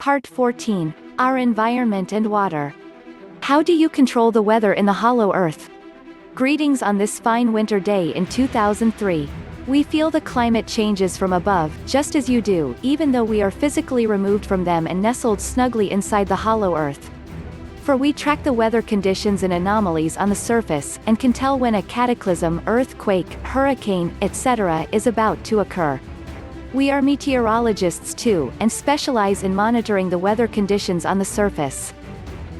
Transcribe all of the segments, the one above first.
Part 14. Our Environment and Water. How do you control the weather in the hollow earth? Greetings on this fine winter day in 2003. We feel the climate changes from above, just as you do, even though we are physically removed from them and nestled snugly inside the hollow earth. For we track the weather conditions and anomalies on the surface, and can tell when a cataclysm, earthquake, hurricane, etc. is about to occur. We are meteorologists too, and specialize in monitoring the weather conditions on the surface.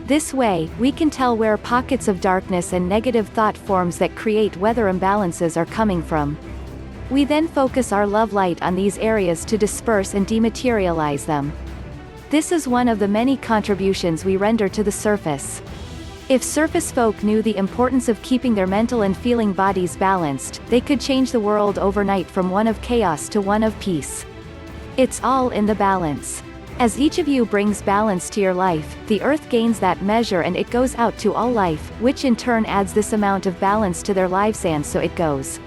This way, we can tell where pockets of darkness and negative thought forms that create weather imbalances are coming from. We then focus our love light on these areas to disperse and dematerialize them. This is one of the many contributions we render to the surface. If surface folk knew the importance of keeping their mental and feeling bodies balanced, they could change the world overnight from one of chaos to one of peace. It's all in the balance. As each of you brings balance to your life, the earth gains that measure and it goes out to all life, which in turn adds this amount of balance to their lives, and so it goes.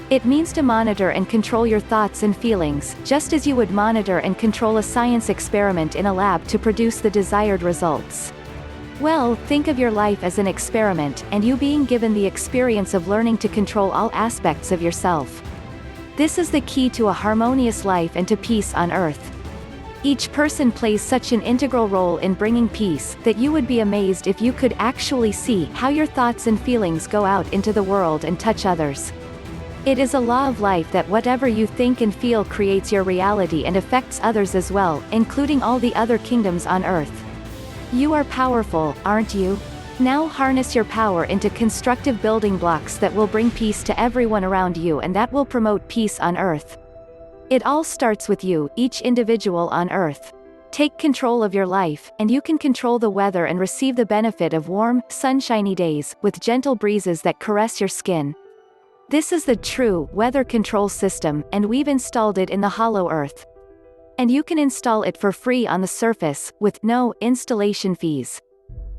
It means to monitor and control your thoughts and feelings, just as you would monitor and control a science experiment in a lab to produce the desired results. Well, think of your life as an experiment, and you being given the experience of learning to control all aspects of yourself. This is the key to a harmonious life and to peace on earth. Each person plays such an integral role in bringing peace, that you would be amazed if you could actually see how your thoughts and feelings go out into the world and touch others. It is a law of life that whatever you think and feel creates your reality and affects others as well, including all the other kingdoms on earth. You are powerful, aren't you? Now harness your power into constructive building blocks that will bring peace to everyone around you and that will promote peace on earth. It all starts with you, each individual on earth. Take control of your life, and you can control the weather and receive the benefit of warm, sunshiny days, with gentle breezes that caress your skin. This is the true weather control system, and we've installed it in the hollow earth. And you can install it for free on the surface, with no installation fees.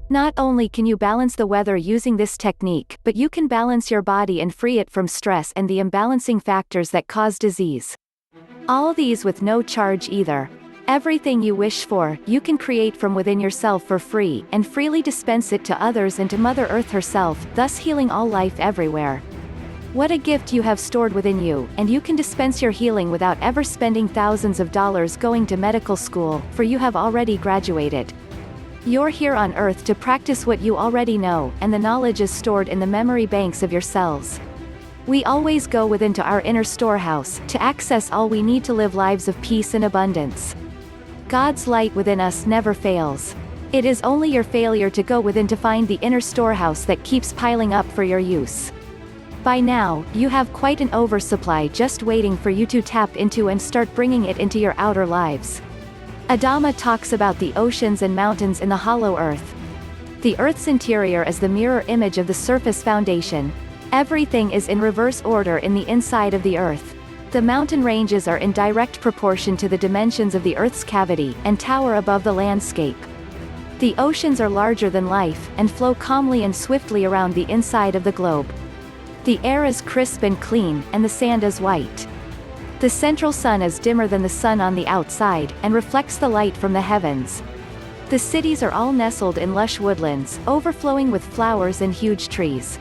Not only can you balance the weather using this technique, but you can balance your body and free it from stress and the imbalancing factors that cause disease. All these with no charge either. Everything you wish for, you can create from within yourself for free, and freely dispense it to others and to Mother Earth herself, thus healing all life everywhere. What a gift you have stored within you, and you can dispense your healing without ever spending thousands of dollars going to medical school, for you have already graduated. You're here on earth to practice what you already know, and the knowledge is stored in the memory banks of your cells. We always go within to our inner storehouse, to access all we need to live lives of peace and abundance. God's light within us never fails. It is only your failure to go within to find the inner storehouse that keeps piling up for your use. By now, you have quite an oversupply just waiting for you to tap into and start bringing it into your outer lives. Adama talks about the oceans and mountains in the hollow earth. The earth's interior is the mirror image of the surface foundation. Everything is in reverse order in the inside of the earth. The mountain ranges are in direct proportion to the dimensions of the earth's cavity, and tower above the landscape. The oceans are larger than life, and flow calmly and swiftly around the inside of the globe. The air is crisp and clean, and the sand is white. The central sun is dimmer than the sun on the outside, and reflects the light from the heavens. The cities are all nestled in lush woodlands, overflowing with flowers and huge trees.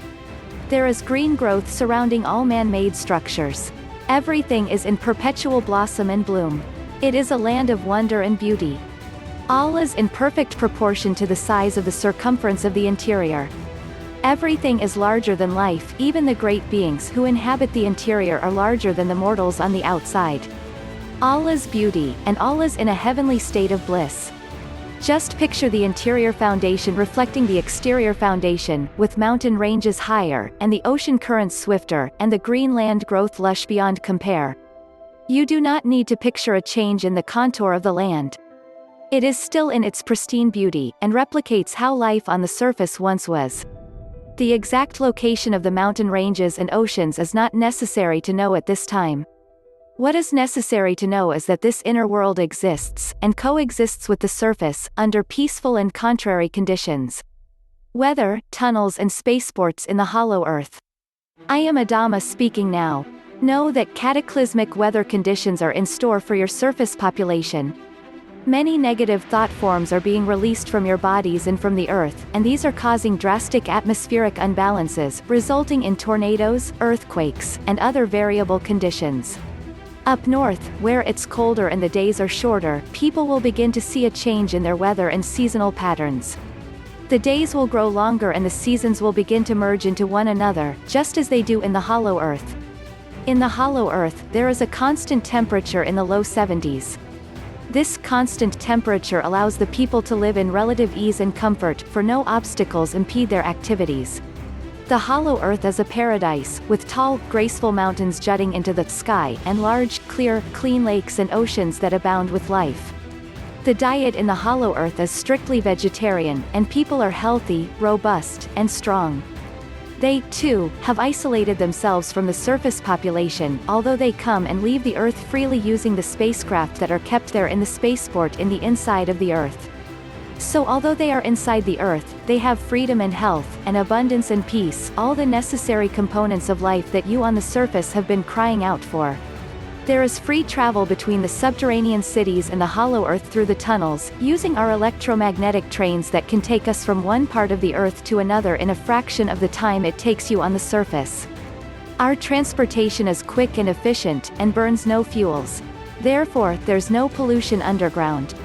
There is green growth surrounding all man-made structures. Everything is in perpetual blossom and bloom. It is a land of wonder and beauty. All is in perfect proportion to the size of the circumference of the interior. Everything is larger than life, even the great beings who inhabit the interior are larger than the mortals on the outside. All is beauty, and all is in a heavenly state of bliss. Just picture the interior foundation reflecting the exterior foundation, with mountain ranges higher, and the ocean currents swifter, and the green land growth lush beyond compare. You do not need to picture a change in the contour of the land. It is still in its pristine beauty, and replicates how life on the surface once was. The exact location of the mountain ranges and oceans is not necessary to know at this time. What is necessary to know is that this inner world exists, and coexists with the surface, under peaceful and contrary conditions. Weather, tunnels and spaceports in the hollow earth. I am Adama speaking now. Know that cataclysmic weather conditions are in store for your surface population. Many negative thought forms are being released from your bodies and from the earth, and these are causing drastic atmospheric unbalances, resulting in tornadoes, earthquakes, and other variable conditions. Up north, where it's colder and the days are shorter, people will begin to see a change in their weather and seasonal patterns. The days will grow longer and the seasons will begin to merge into one another, just as they do in the hollow earth. In the hollow earth, there is a constant temperature in the low 70s. This constant temperature allows the people to live in relative ease and comfort, for no obstacles impede their activities. The hollow earth is a paradise, with tall, graceful mountains jutting into the sky, and large, clear, clean lakes and oceans that abound with life. The diet in the hollow earth is strictly vegetarian, and people are healthy, robust, and strong. They, too, have isolated themselves from the surface population, although they come and leave the Earth freely using the spacecraft that are kept there in the spaceport in the inside of the Earth. So although they are inside the Earth, they have freedom and health, and abundance and peace, all the necessary components of life that you on the surface have been crying out for. There is free travel between the subterranean cities and the hollow earth through the tunnels, using our electromagnetic trains that can take us from one part of the earth to another in a fraction of the time it takes you on the surface. Our transportation is quick and efficient, and burns no fuels. Therefore, there's no pollution underground.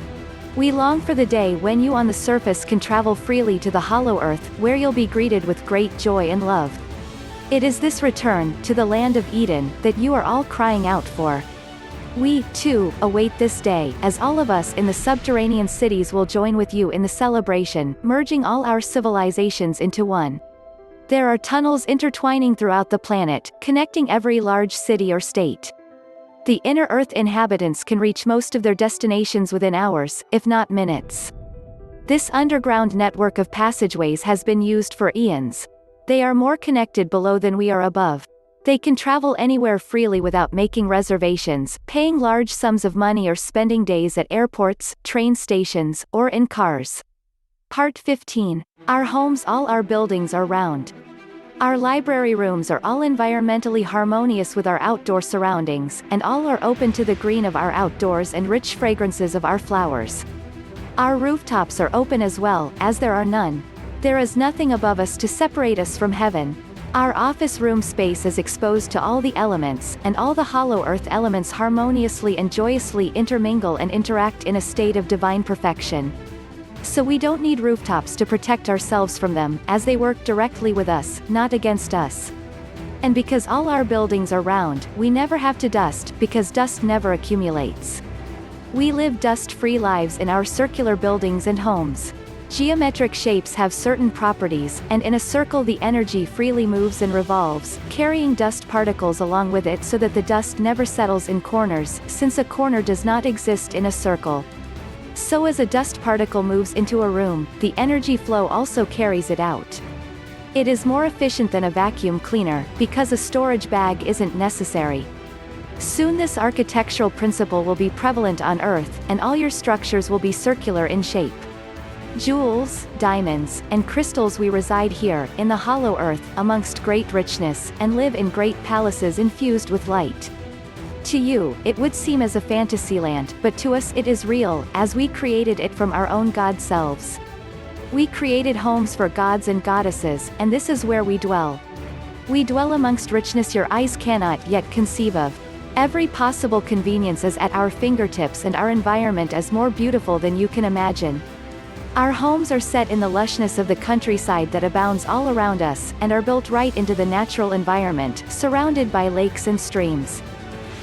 We long for the day when you on the surface can travel freely to the hollow earth, where you'll be greeted with great joy and love. It is this return, to the land of Eden, that you are all crying out for. We, too, await this day, as all of us in the subterranean cities will join with you in the celebration, merging all our civilizations into one. There are tunnels intertwining throughout the planet, connecting every large city or state. The inner Earth inhabitants can reach most of their destinations within hours, if not minutes. This underground network of passageways has been used for eons. They are more connected below than we are above. They can travel anywhere freely without making reservations, paying large sums of money or spending days at airports, train stations, or in cars. Part 15. Our homes. All our buildings are round. Our library rooms are all environmentally harmonious with our outdoor surroundings, and all are open to the green of our outdoors and rich fragrances of our flowers. Our rooftops are open as well, as there are none. There is nothing above us to separate us from heaven. Our office room space is exposed to all the elements, and all the hollow earth elements harmoniously and joyously intermingle and interact in a state of divine perfection. So we don't need rooftops to protect ourselves from them, as they work directly with us, not against us. And because all our buildings are round, we never have to dust, because dust never accumulates. We live dust-free lives in our circular buildings and homes. Geometric shapes have certain properties, and in a circle the energy freely moves and revolves, carrying dust particles along with it so that the dust never settles in corners, since a corner does not exist in a circle. So as a dust particle moves into a room, the energy flow also carries it out. It is more efficient than a vacuum cleaner, because a storage bag isn't necessary. Soon this architectural principle will be prevalent on Earth, and all your structures will be circular in shape. Jewels, diamonds, and crystals. We reside here, in the hollow earth, amongst great richness, and live in great palaces infused with light. To you, it would seem as a fantasy land, but to us it is real, as we created it from our own God selves. We created homes for gods and goddesses, and this is where we dwell. We dwell amongst richness your eyes cannot yet conceive of. Every possible convenience is at our fingertips, and our environment is more beautiful than you can imagine. Our homes are set in the lushness of the countryside that abounds all around us, and are built right into the natural environment, surrounded by lakes and streams.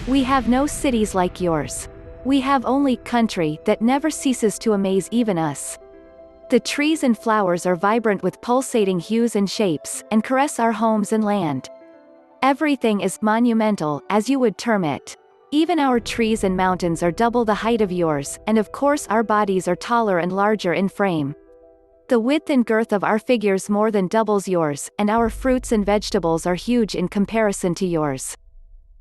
We have no cities like yours. We have only country that never ceases to amaze even us. The trees and flowers are vibrant with pulsating hues and shapes, and caress our homes and land. Everything is monumental, as you would term it. Even our trees and mountains are double the height of yours, and of course our bodies are taller and larger in frame. The width and girth of our figures more than doubles yours, and our fruits and vegetables are huge in comparison to yours.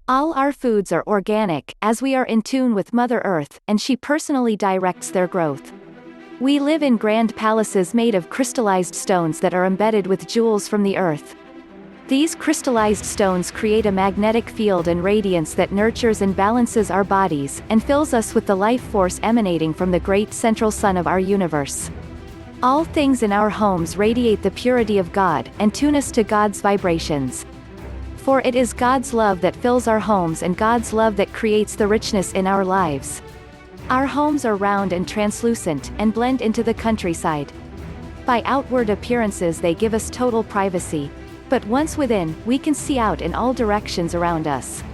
All our foods are organic, as we are in tune with Mother Earth, and she personally directs their growth. We live in grand palaces made of crystallized stones that are embedded with jewels from the earth. These crystallized stones create a magnetic field and radiance that nurtures and balances our bodies, and fills us with the life force emanating from the great central sun of our universe. All things in our homes radiate the purity of God, and tune us to God's vibrations. For it is God's love that fills our homes and God's love that creates the richness in our lives. Our homes are round and translucent, and blend into the countryside. By outward appearances they give us total privacy. But once within, we can see out in all directions around us.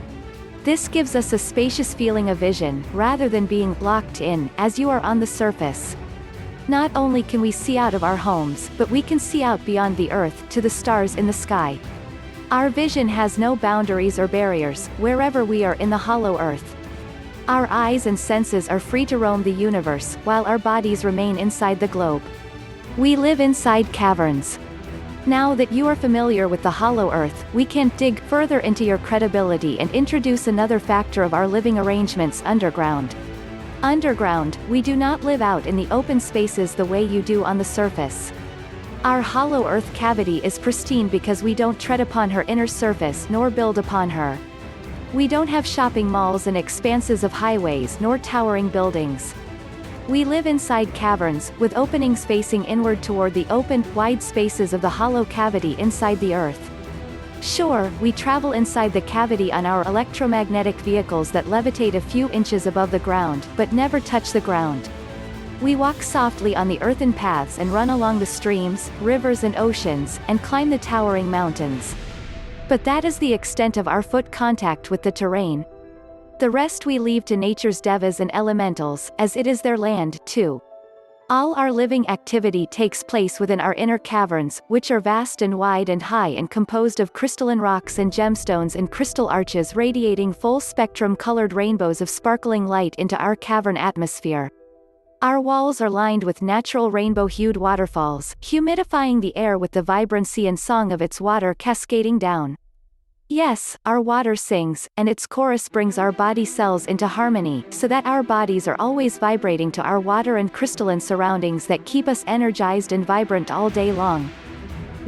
This gives us a spacious feeling of vision, rather than being locked in, as you are on the surface. Not only can we see out of our homes, but we can see out beyond the earth, to the stars in the sky. Our vision has no boundaries or barriers, wherever we are in the hollow earth. Our eyes and senses are free to roam the universe, while our bodies remain inside the globe. We live inside caverns. Now that you are familiar with the hollow earth, we can dig further into your credibility and introduce another factor of our living arrangements underground. Underground, we do not live out in the open spaces the way you do on the surface. Our hollow earth cavity is pristine because we don't tread upon her inner surface nor build upon her. We don't have shopping malls and expanses of highways nor towering buildings. We live inside caverns, with openings facing inward toward the open, wide spaces of the hollow cavity inside the earth. Sure, we travel inside the cavity on our electromagnetic vehicles that levitate a few inches above the ground, but never touch the ground. We walk softly on the earthen paths and run along the streams, rivers and oceans, and climb the towering mountains. But that is the extent of our foot contact with the terrain. The rest we leave to nature's devas and elementals, as it is their land, too. All our living activity takes place within our inner caverns, which are vast and wide and high and composed of crystalline rocks and gemstones and crystal arches radiating full-spectrum colored rainbows of sparkling light into our cavern atmosphere. Our walls are lined with natural rainbow-hued waterfalls, humidifying the air with the vibrancy and song of its water cascading down. Yes, our water sings, and its chorus brings our body cells into harmony, so that our bodies are always vibrating to our water and crystalline surroundings that keep us energized and vibrant all day long.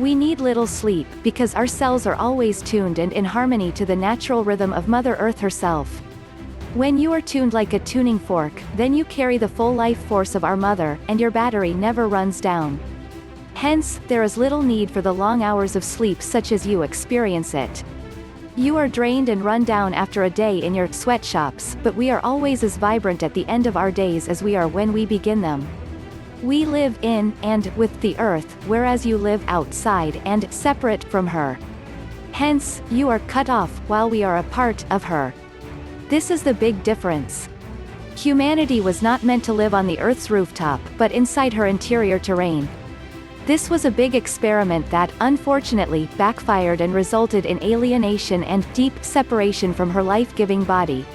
We need little sleep, because our cells are always tuned and in harmony to the natural rhythm of Mother Earth herself. When you are tuned like a tuning fork, then you carry the full life force of our Mother, and your battery never runs down. Hence, there is little need for the long hours of sleep such as you experience it. You are drained and run down after a day in your sweatshops, but we are always as vibrant at the end of our days as we are when we begin them. We live in, and with the earth, whereas you live outside and separate from her. Hence, you are cut off, while we are a part of her. This is the big difference. Humanity was not meant to live on the earth's rooftop, but inside her interior terrain. This was a big experiment that, unfortunately, backfired and resulted in alienation and deep separation from her life-giving body.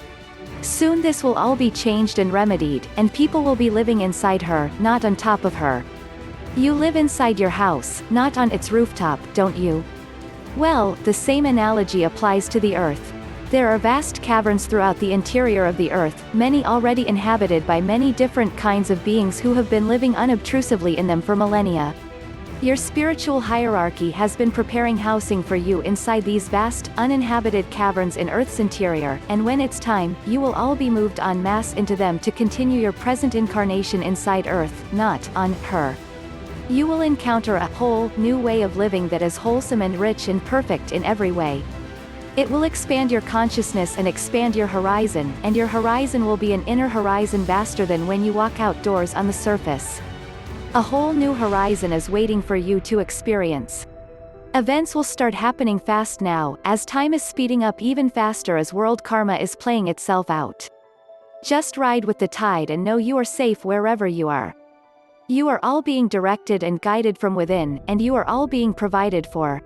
Soon this will all be changed and remedied, and people will be living inside her, not on top of her. You live inside your house, not on its rooftop, don't you? Well, the same analogy applies to the earth. There are vast caverns throughout the interior of the earth, many already inhabited by many different kinds of beings who have been living unobtrusively in them for millennia. Your spiritual hierarchy has been preparing housing for you inside these vast, uninhabited caverns in Earth's interior, and when it's time, you will all be moved en masse into them to continue your present incarnation inside Earth, not on her. You will encounter a whole, new way of living that is wholesome and rich and perfect in every way. It will expand your consciousness and expand your horizon, and your horizon will be an inner horizon vaster than when you walk outdoors on the surface. A whole new horizon is waiting for you to experience. Events will start happening fast now, as time is speeding up even faster as world karma is playing itself out. Just ride with the tide and know you are safe wherever you are. You are all being directed and guided from within, and you are all being provided for.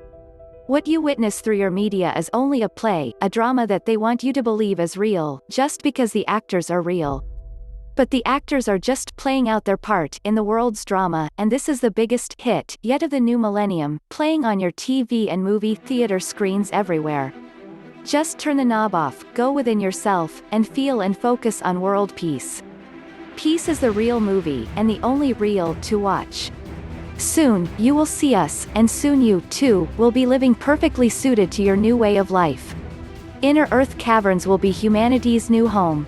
What you witness through your media is only a play, a drama that they want you to believe is real, just because the actors are real. But the actors are just playing out their part in the world's drama, and this is the biggest hit yet of the new millennium, playing on your TV and movie theater screens everywhere. Just turn the knob off, go within yourself, and feel and focus on world peace. Peace is the real movie, and the only real to watch. Soon, you will see us, and soon you, too, will be living perfectly suited to your new way of life. Inner Earth caverns will be humanity's new home.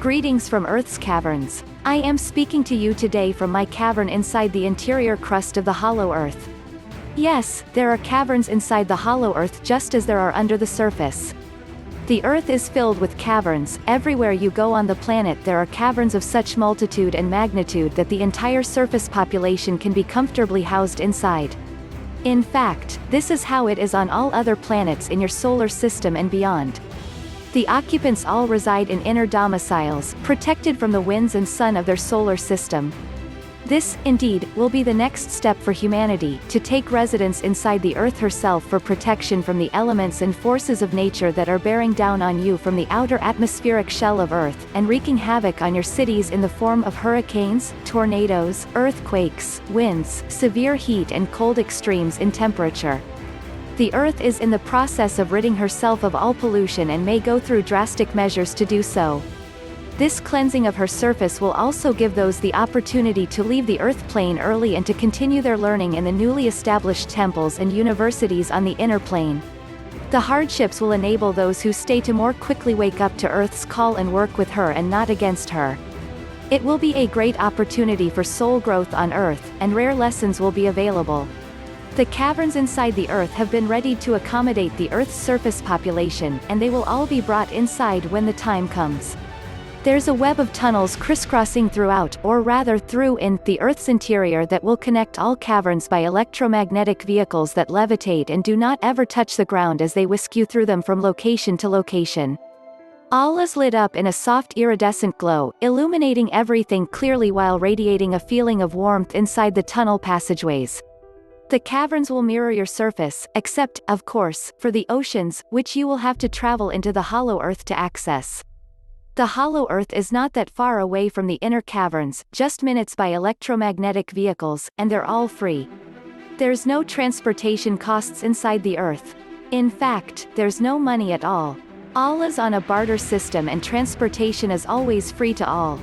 Greetings from Earth's caverns. I am speaking to you today from my cavern inside the interior crust of the hollow Earth. Yes, there are caverns inside the hollow Earth just as there are under the surface. The Earth is filled with caverns. Everywhere you go on the planet there are caverns of such multitude and magnitude that the entire surface population can be comfortably housed inside. In fact, this is how it is on all other planets in your solar system and beyond. The occupants all reside in inner domiciles, protected from the winds and sun of their solar system. This, indeed, will be the next step for humanity, to take residence inside the Earth herself for protection from the elements and forces of nature that are bearing down on you from the outer atmospheric shell of Earth, and wreaking havoc on your cities in the form of hurricanes, tornadoes, earthquakes, winds, severe heat and cold extremes in temperature. The Earth is in the process of ridding herself of all pollution and may go through drastic measures to do so. This cleansing of her surface will also give those the opportunity to leave the Earth plane early and to continue their learning in the newly established temples and universities on the inner plane. The hardships will enable those who stay to more quickly wake up to Earth's call and work with her and not against her. It will be a great opportunity for soul growth on Earth, and rare lessons will be available. The caverns inside the Earth have been readied to accommodate the Earth's surface population, and they will all be brought inside when the time comes. There's a web of tunnels crisscrossing throughout, or rather through in, the Earth's interior that will connect all caverns by electromagnetic vehicles that levitate and do not ever touch the ground as they whisk you through them from location to location. All is lit up in a soft iridescent glow, illuminating everything clearly while radiating a feeling of warmth inside the tunnel passageways. The caverns will mirror your surface, except, of course, for the oceans, which you will have to travel into the hollow Earth to access. The hollow Earth is not that far away from the inner caverns, just minutes by electromagnetic vehicles, and they're all free. There's no transportation costs inside the Earth. In fact, there's no money at all. All is on a barter system and transportation is always free to all.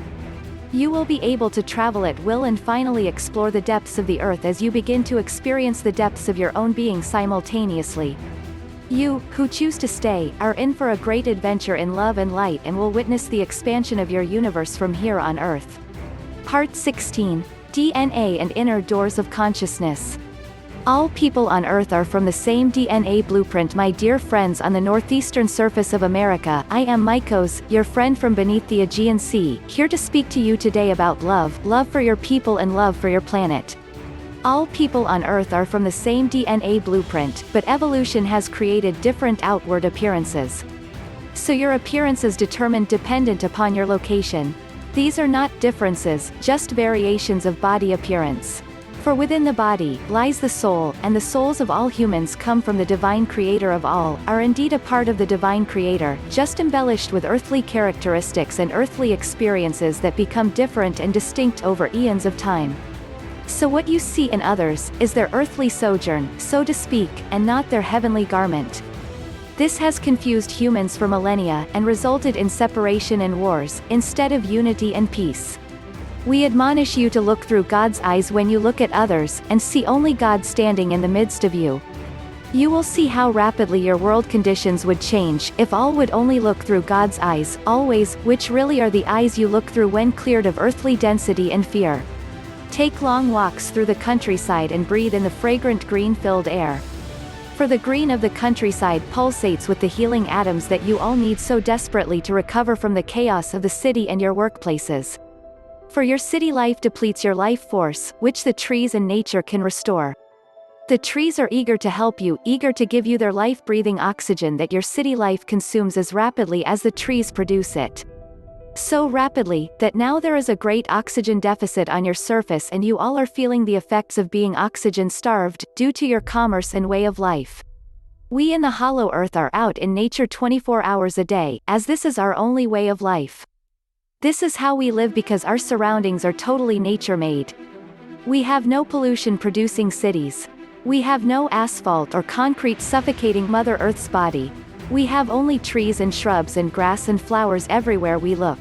You will be able to travel at will and finally explore the depths of the Earth as you begin to experience the depths of your own being simultaneously. You, who choose to stay, are in for a great adventure in love and light and will witness the expansion of your universe from here on Earth. Part 16. DNA and Inner Doors of Consciousness. All people on Earth are from the same DNA blueprint, my dear friends on the northeastern surface of America. I am Mycos, your friend from beneath the Aegean Sea, here to speak to you today about love, love for your people and love for your planet. All people on Earth are from the same DNA blueprint, but evolution has created different outward appearances. So your appearance is determined dependent upon your location. These are not differences, just variations of body appearance. For within the body lies the soul, and the souls of all humans come from the divine creator of all, are indeed a part of the divine creator, just embellished with earthly characteristics and earthly experiences that become different and distinct over eons of time. So what you see in others, is their earthly sojourn, so to speak, and not their heavenly garment. This has confused humans for millennia, and resulted in separation and wars, instead of unity and peace. We admonish you to look through God's eyes when you look at others, and see only God standing in the midst of you. You will see how rapidly your world conditions would change, if all would only look through God's eyes, always, which really are the eyes you look through when cleared of earthly density and fear. Take long walks through the countryside and breathe in the fragrant green-filled air. For the green of the countryside pulsates with the healing atoms that you all need so desperately to recover from the chaos of the city and your workplaces. For your city life depletes your life force, which the trees and nature can restore. The trees are eager to help you, eager to give you their life-breathing oxygen that your city life consumes as rapidly as the trees produce it. So rapidly, that now there is a great oxygen deficit on your surface and you all are feeling the effects of being oxygen-starved, due to your commerce and way of life. We in the hollow Earth are out in nature 24 hours a day, as this is our only way of life. This is how we live because our surroundings are totally nature-made. We have no pollution-producing cities. We have no asphalt or concrete suffocating Mother Earth's body. We have only trees and shrubs and grass and flowers everywhere we look.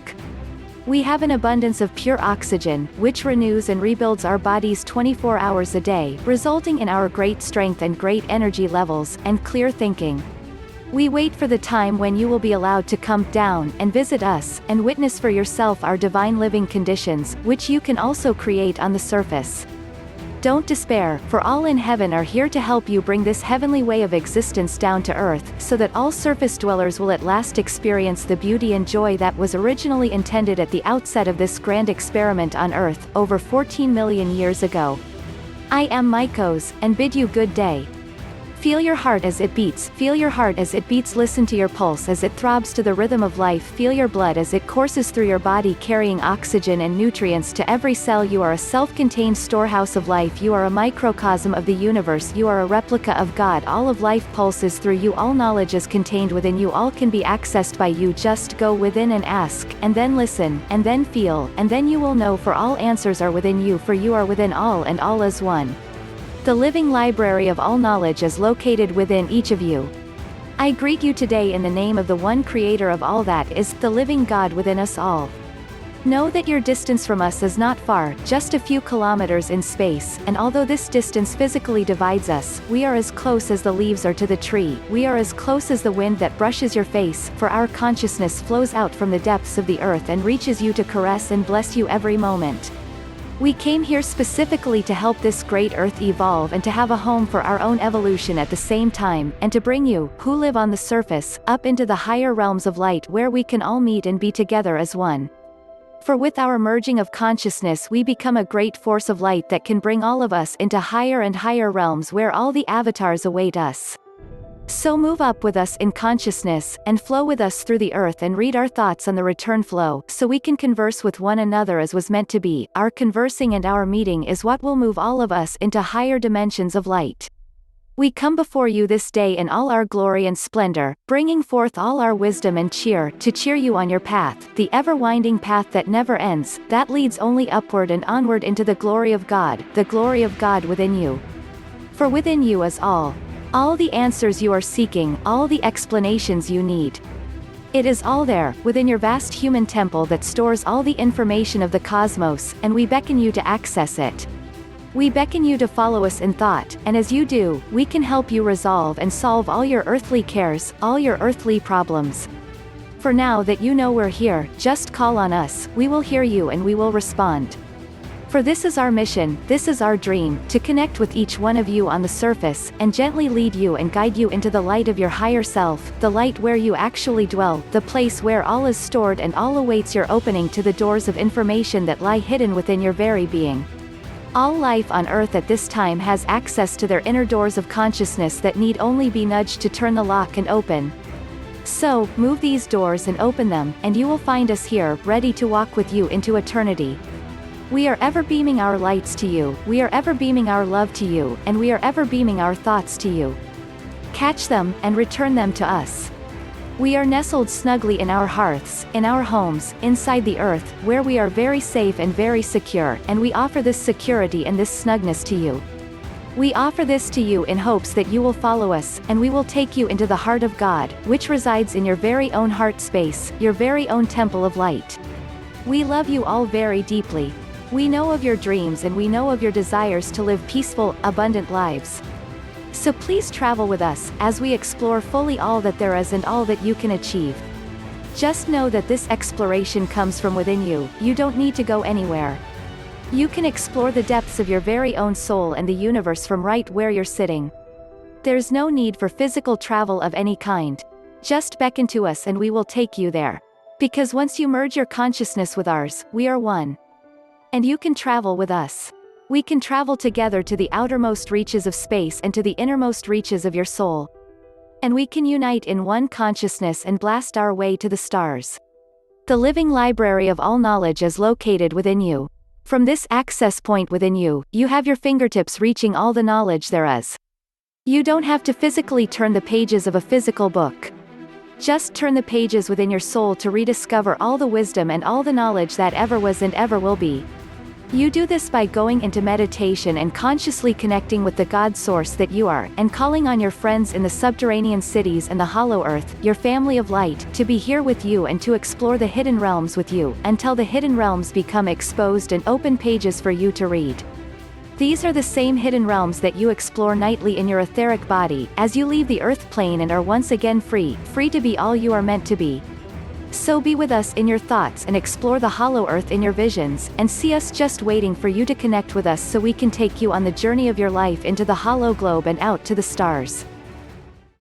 We have an abundance of pure oxygen, which renews and rebuilds our bodies 24 hours a day, resulting in our great strength and great energy levels, and clear thinking. We wait for the time when you will be allowed to come down and visit us, and witness for yourself our divine living conditions, which you can also create on the surface. Don't despair, for all in heaven are here to help you bring this heavenly way of existence down to earth, so that all surface dwellers will at last experience the beauty and joy that was originally intended at the outset of this grand experiment on earth, over 14 million years ago. I am Mycos, and bid you good day. Feel your heart as it beats, feel your heart as it beats, listen to your pulse as it throbs to the rhythm of life, feel your blood as it courses through your body carrying oxygen and nutrients to every cell. You are a self-contained storehouse of life, you are a microcosm of the universe, you are a replica of God. All of life pulses through you, all knowledge is contained within you, all can be accessed by you. Just go within and ask, and then listen, and then feel, and then you will know, for all answers are within you, for you are within all and all is one. The living library of all knowledge is located within each of you. I greet you today in the name of the one creator of all that is, the living God within us all. Know that your distance from us is not far, just a few kilometers in space, and although this distance physically divides us, we are as close as the leaves are to the tree, we are as close as the wind that brushes your face, for our consciousness flows out from the depths of the earth and reaches you to caress and bless you every moment. We came here specifically to help this great earth evolve and to have a home for our own evolution at the same time, and to bring you, who live on the surface, up into the higher realms of light where we can all meet and be together as one. For with our merging of consciousness we become a great force of light that can bring all of us into higher and higher realms where all the avatars await us. So move up with us in consciousness, and flow with us through the earth and read our thoughts on the return flow, so we can converse with one another as was meant to be. Our conversing and our meeting is what will move all of us into higher dimensions of light. We come before you this day in all our glory and splendor, bringing forth all our wisdom and cheer, to cheer you on your path, the ever-winding path that never ends, that leads only upward and onward into the glory of God within you. For within you is all the answers you are seeking, all the explanations you need. It is all there, within your vast human temple that stores all the information of the cosmos, and we beckon you to access it. We beckon you to follow us in thought, and as you do, we can help you resolve and solve all your earthly cares, all your earthly problems. For now that you know we're here, just call on us, we will hear you and we will respond. For this is our mission, this is our dream, to connect with each one of you on the surface, and gently lead you and guide you into the light of your higher self, the light where you actually dwell, the place where all is stored and all awaits your opening to the doors of information that lie hidden within your very being. All life on earth at this time has access to their inner doors of consciousness that need only be nudged to turn the lock and open. So, move these doors and open them, and you will find us here, ready to walk with you into eternity. We are ever beaming our lights to you, we are ever beaming our love to you, and we are ever beaming our thoughts to you. Catch them, and return them to us. We are nestled snugly in our hearths, in our homes, inside the earth, where we are very safe and very secure, and we offer this security and this snugness to you. We offer this to you in hopes that you will follow us, and we will take you into the heart of God, which resides in your very own heart space, your very own temple of light. We love you all very deeply. We know of your dreams and we know of your desires to live peaceful, abundant lives. So please travel with us, as we explore fully all that there is and all that you can achieve. Just know that this exploration comes from within you, you don't need to go anywhere. You can explore the depths of your very own soul and the universe from right where you're sitting. There's no need for physical travel of any kind. Just beckon to us and we will take you there. Because once you merge your consciousness with ours, we are one. And you can travel with us. We can travel together to the outermost reaches of space and to the innermost reaches of your soul. And we can unite in one consciousness and blast our way to the stars. The living library of all knowledge is located within you. From this access point within you, you have your fingertips reaching all the knowledge there is. You don't have to physically turn the pages of a physical book. Just turn the pages within your soul to rediscover all the wisdom and all the knowledge that ever was and ever will be. You do this by going into meditation and consciously connecting with the God source that you are, and calling on your friends in the subterranean cities and the hollow earth, your family of light, to be here with you and to explore the hidden realms with you, until the hidden realms become exposed and open pages for you to read. These are the same hidden realms that you explore nightly in your etheric body, as you leave the earth plane and are once again free to be all you are meant to be. So be with us in your thoughts and explore the hollow earth in your visions, and see us just waiting for you to connect with us so we can take you on the journey of your life into the hollow globe and out to the stars.